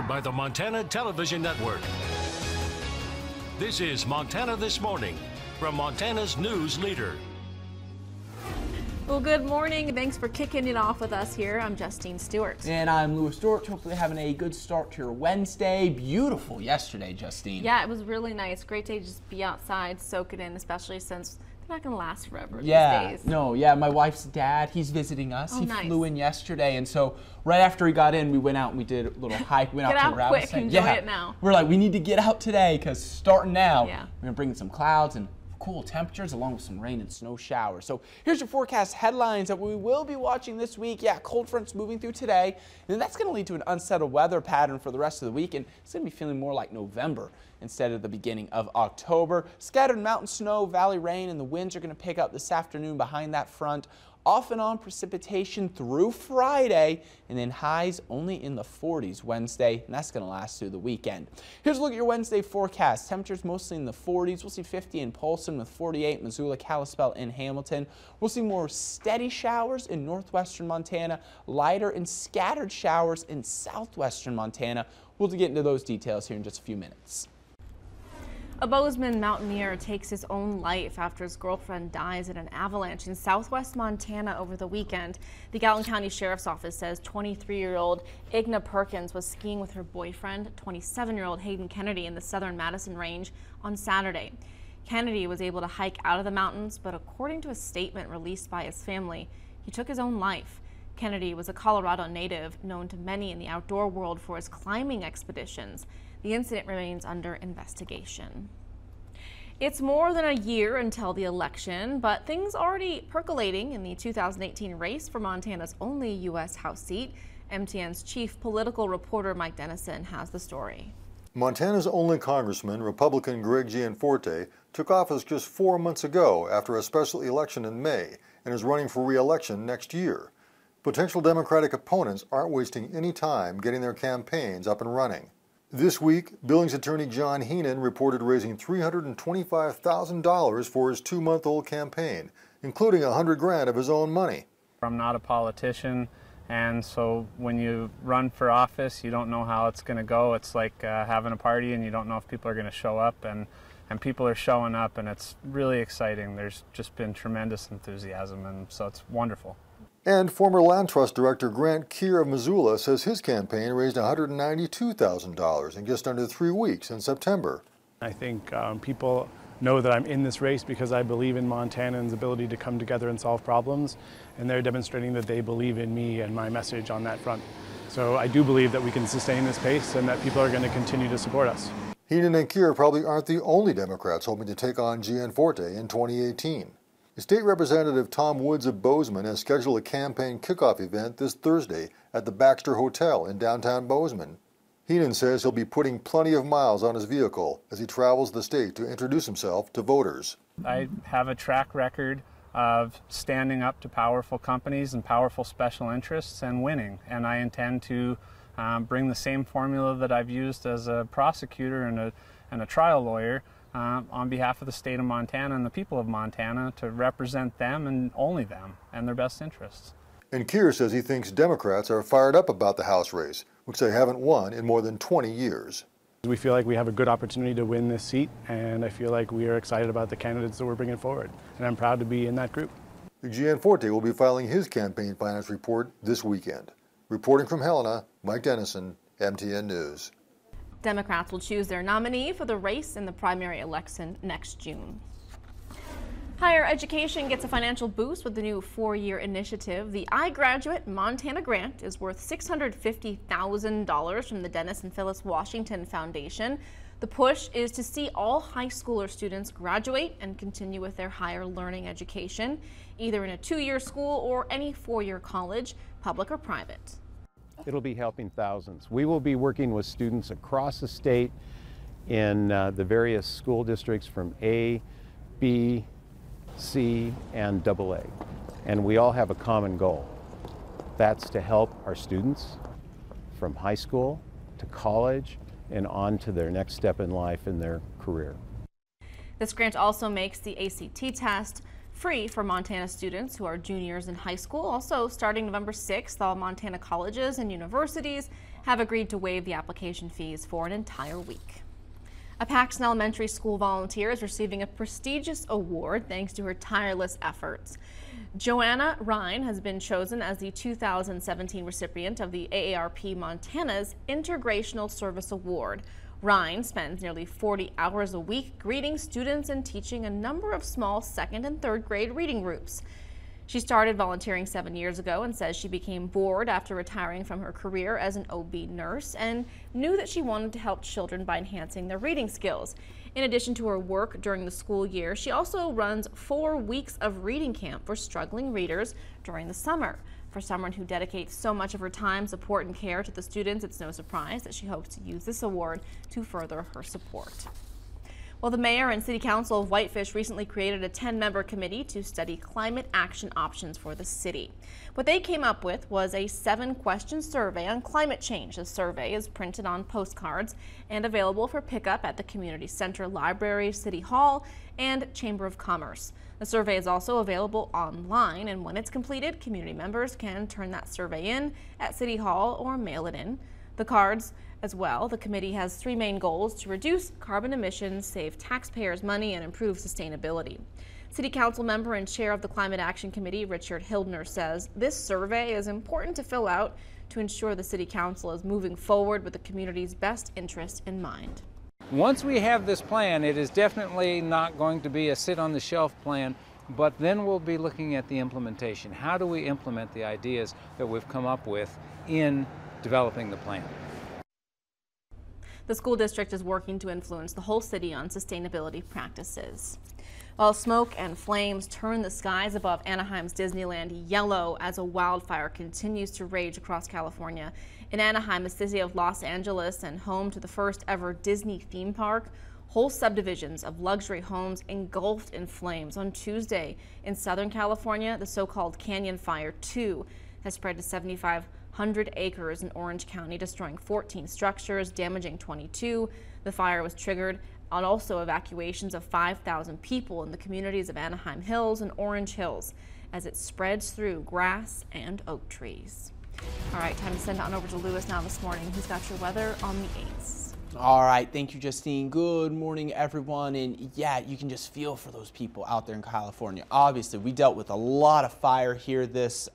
By the Montana Television Network. This is Montana This Morning from Montana's news leader. Well, good morning. Thanks for kicking it off with us here. I'm Justine Stewart. And I'm Louis Stewart. Hopefully having a good start to your Wednesday. Beautiful yesterday, Justine. Yeah, it was really nice. Great day to just be outside, soak it in, especially since they're not going to last forever these days. My wife's dad, he's visiting us. He flew in yesterday, and so right after he got in, we went out and we did a little hike. We went out to quick, enjoy it now. We're like, we need to get out today because starting now, we're going to bring in some clouds and cool temperatures along with some rain and snow showers. So here's your forecast headlines that we will be watching this week. Yeah, cold fronts moving through today, and then that's going to lead to an unsettled weather pattern for the rest of the week, and it's going to be feeling more like November instead of the beginning of October. Scattered mountain snow, valley rain, and the winds are going to pick up this afternoon behind that front. Off and on precipitation through Friday, and then highs only in the 40s Wednesday, and that's going to last through the weekend. Here's a look at your Wednesday forecast. Temperatures mostly in the 40s. We'll see 50 in Polson with 48 Missoula, Kalispell, and Hamilton. We'll see more steady showers in northwestern Montana, lighter and scattered showers in southwestern Montana. We'll get into those details here in just a few minutes. A Bozeman mountaineer takes his own life after his girlfriend dies in an avalanche in southwest Montana over the weekend. The Gallatin County Sheriff's Office says 23-year-old Igna Perkins was skiing with her boyfriend, 27-year-old Hayden Kennedy, in the southern Madison Range on Saturday. Kennedy was able to hike out of the mountains, but according to a statement released by his family, he took his own life. Kennedy was a Colorado native known to many in the outdoor world for his climbing expeditions. The incident remains under investigation. It's more than a year until the election, but things already percolating in the 2018 race for Montana's only U.S. House seat. MTN's chief political reporter Mike Dennison has the story. Montana's only congressman, Republican Greg Gianforte, took office just 4 months ago after a special election in May and is running for re-election next year. Potential Democratic opponents aren't wasting any time getting their campaigns up and running. This week, Billings attorney John Heenan reported raising $325,000 for his 2-month-old campaign, including $100,000 of his own money. I'm not a politician, and so when you run for office, you don't know how it's going to go. It's like having a party and you don't know if people are going to show up, and people are showing up, and it's really exciting. There's just been tremendous enthusiasm, and so it's wonderful. And former Land Trust Director Grant Keir of Missoula says his campaign raised $192,000 in just under 3 weeks in September. I think people know that I'm in this race because I believe in Montanans' ability to come together and solve problems, and they're demonstrating that they believe in me and my message on that front. So I do believe that we can sustain this pace and that people are going to continue to support us. Heenan and Keir probably aren't the only Democrats hoping to take on Gianforte in 2018. State Representative Tom Woods of Bozeman has scheduled a campaign kickoff event this Thursday at the Baxter Hotel in downtown Bozeman. Heenan says he'll be putting plenty of miles on his vehicle as he travels the state to introduce himself to voters. I have a track record of standing up to powerful companies and powerful special interests and winning, and I intend to bring the same formula that I've used as a prosecutor and a trial lawyer on behalf of the state of Montana and the people of Montana to represent them and only them and their best interests. And Keir says he thinks Democrats are fired up about the House race, which they haven't won in more than 20 years. We feel like we have a good opportunity to win this seat, and I feel like we are excited about the candidates that we're bringing forward, and I'm proud to be in that group. Gianforte will be filing his campaign finance report this weekend. Reporting from Helena, Mike Dennison, MTN News. Democrats will choose their nominee for the race in the primary election next June. Higher education gets a financial boost with the new 4-year initiative. The iGraduate Montana Grant is worth $650,000 from the Dennis and Phyllis Washington Foundation. The push is to see all high schooler students graduate and continue with their higher learning education, either in a 2-year school or any 4-year college, public or private. It'll be helping thousands. We will be working with students across the state in the various school districts from A, B, C, and AA. And we all have a common goal. That's to help our students from high school to college and on to their next step in life in their career. This grant also makes the ACT test free for Montana students who are juniors in high school. Also, starting November 6th, all Montana colleges and universities have agreed to waive the application fees for an entire week. A Paxton Elementary School volunteer is receiving a prestigious award thanks to her tireless efforts. Joanna Ryan has been chosen as the 2017 recipient of the AARP Montana's Integrational Service Award. Ryan spends nearly 40 hours a week greeting students and teaching a number of small second and third grade reading groups. She started volunteering 7 years ago and says she became bored after retiring from her career as an OB nurse and knew that she wanted to help children by enhancing their reading skills. In addition to her work during the school year, she also runs 4 weeks of reading camp for struggling readers during the summer. For someone who dedicates so much of her time, support, and care to the students, it's no surprise that she hopes to use this award to further her support. Well, the mayor and city council of Whitefish recently created a 10-member committee to study climate action options for the city. What they came up with was a 7-question survey on climate change. The survey is printed on postcards and available for pickup at the community center, library, city hall, and chamber of commerce. The survey is also available online, and when it's completed, community members can turn that survey in at city hall or mail it in. The cards as well. The committee has 3 main goals: to reduce carbon emissions, save taxpayers money, and improve sustainability. City Council member and chair of the Climate Action Committee, Richard Hildner, says this survey is important to fill out to ensure the City Council is moving forward with the community's best interest in mind. Once we have this plan, it is definitely not going to be a sit-on-the-shelf plan, but then we'll be looking at the implementation. How do we implement the ideas that we've come up with in developing the plan? The school district is working to influence the whole city on sustainability practices. While smoke and flames turn the skies above Anaheim's Disneyland yellow as a wildfire continues to rage across California. In Anaheim, the city of Los Angeles and home to the first ever Disney theme park, whole subdivisions of luxury homes engulfed in flames. On Tuesday in Southern California, the so-called Canyon Fire 2 has spread to 7,500 acres in Orange County, destroying 14 structures, damaging 22. The fire was triggered on also evacuations of 5,000 people in the communities of Anaheim Hills and Orange Hills as it spreads through grass and oak trees. All right, time to send on over to Lewis now this morning. He's got your weather on the 8s. All right, thank you, Justine. Good morning, everyone. And yeah, you can just feel for those people out there in California. Obviously, we dealt with a lot of fire here this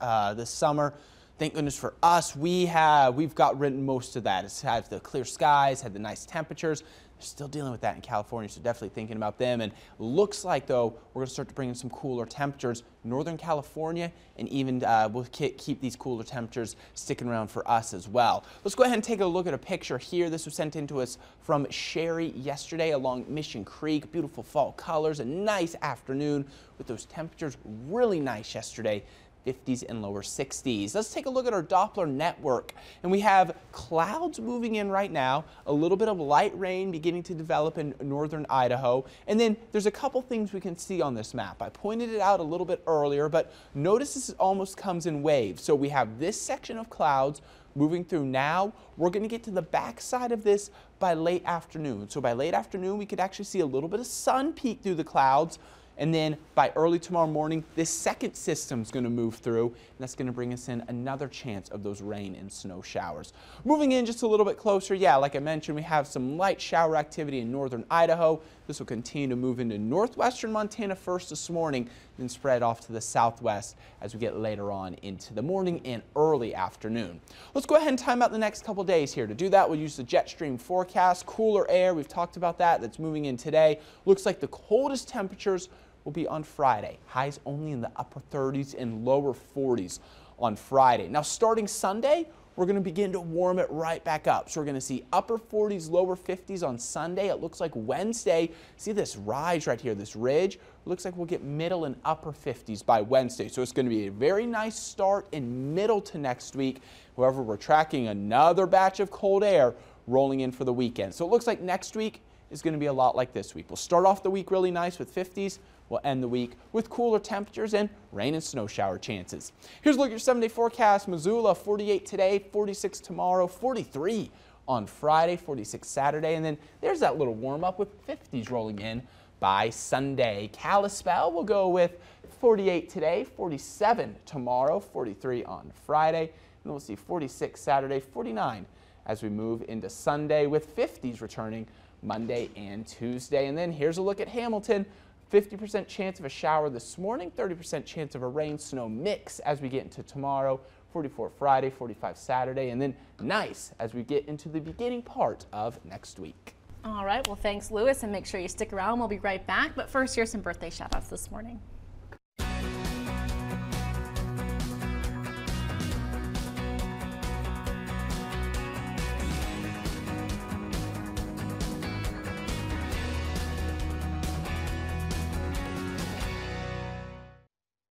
summer. Thank goodness for us, we've got rid of most of that. It's had the clear skies, had the nice temperatures. They're still dealing with that in California, so definitely thinking about them. And looks like, though, we're going to start to bring in some cooler temperatures. Northern California, and even we'll keep these cooler temperatures sticking around for us as well. Let's go ahead and take a look at a picture here. This was sent in to us from Sherry yesterday along Mission Creek. Beautiful fall colors, a nice afternoon with those temperatures really nice yesterday. 50s and lower 60s. Let's take a look at our Doppler network, and we have clouds moving in right now, a little bit of light rain beginning to develop in northern Idaho, and then there's a couple things we can see on this map. I pointed it out a little bit earlier, but notice this almost comes in waves. So we have this section of clouds moving through now. We're going to get to the back side of this by late afternoon. So by late afternoon, we could actually see a little bit of sun peek through the clouds. And then by early tomorrow morning, this second system is going to move through, and that's going to bring us in another chance of those rain and snow showers. Moving in just a little bit closer, yeah, like I mentioned, we have some light shower activity in northern Idaho. This will continue to move into northwestern Montana first this morning, then spread off to the southwest as we get later on into the morning and early afternoon. Let's go ahead and time out the next couple days here. To do that, we'll use the jet stream forecast. Cooler air, we've talked about that, that's moving in today. Looks like the coldest temperatures will be on Friday. Highs only in the upper 30s and lower 40s on Friday. Now starting Sunday, we're going to begin to warm it right back up. So we're going to see upper 40s, lower 50s on Sunday. It looks like Wednesday, see this rise right here, this ridge? It looks like we'll get middle and upper 50s by Wednesday. So it's going to be a very nice start in middle to next week. However, we're tracking another batch of cold air rolling in for the weekend. So it looks like next week is going to be a lot like this week. We'll start off the week really nice with 50s. We'll end the week with cooler temperatures and rain and snow shower chances. Here's a look at your 7-day forecast. Missoula, 48 today, 46 tomorrow, 43 on Friday, 46 Saturday, and then there's that little warm up with 50s rolling in by by Sunday. Kalispell will go with 48 today, 47 tomorrow, 43 on Friday, and then we'll see 46 Saturday, 49 as we move into Sunday, with 50s returning Monday and Tuesday. And then here's a look at Hamilton. 50% chance of a shower this morning, 30% chance of a rain snow mix as we get into tomorrow, 44 Friday, 45 Saturday, and then nice as we get into the beginning part of next week. All right, well, thanks, Lewis, and make sure you stick around. We'll be right back. But first, here's some birthday shout outs this morning.